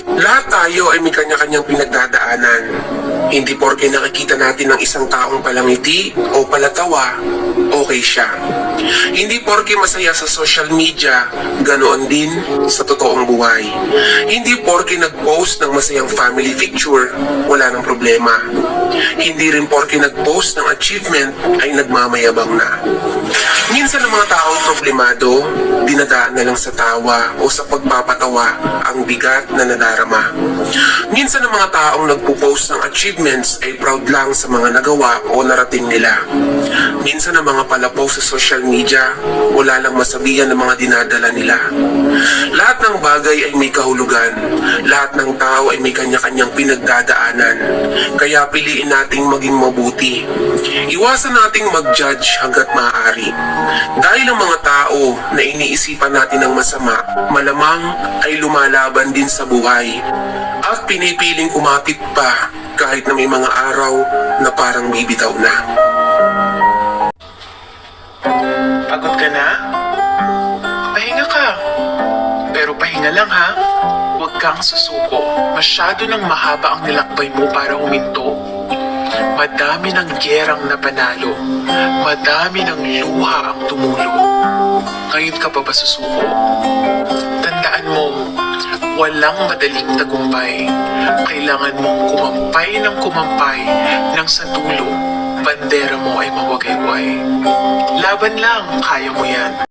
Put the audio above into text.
Lahat tayo ay may kanya-kanyang pinagdadaanan. Hindi porke nakikita natin ng isang taong palangiti o palatawa, okay siya. Hindi porke masaya sa social media, ganoon din sa totoong buhay. Hindi porke nag-post ng masayang family picture, wala nang problema. Hindi rin porke nag-post ng achievement ay nagmamayabang na. Minsan ang mga taong problemado, dinadaan na lang sa tawa o sa pagpapatawa ang bigat na nadarama. Minsan ang mga taong nagpo-post ng achievements ay proud lang sa mga nagawa o narating nila. Minsan ang mga palapost sa social media, wala lang masabihan ng mga dinadala nila. Lahat ng bagay ay may kahulugan. Lahat ng tao ay may kanya-kanyang pinagdadaanan. Kaya piliin nating maging mabuti. Iwasan nating mag-judge hanggat maaari. Dahil ang mga tao na iniisipan natin ng masama, malamang ay lumalaban din sa buhay. At pinipiling kumapit pa kahit na may mga araw na parang bibitaw na. Pagod ka na? Pahinga ka. Pero pahinga lang ha. Huwag kang susuko. Masyado nang mahaba ang nilakbay mo para huminto. Madami ng gyerang napanalo. Madami ng luha ang tumulo. Ngayon ka pa ba susuko? Tandaan mo, walang madaling tagumpay. Kailangan mong kumampay nang sa dulo, bandera mo ay mawagayway. Laban lang, kaya mo yan.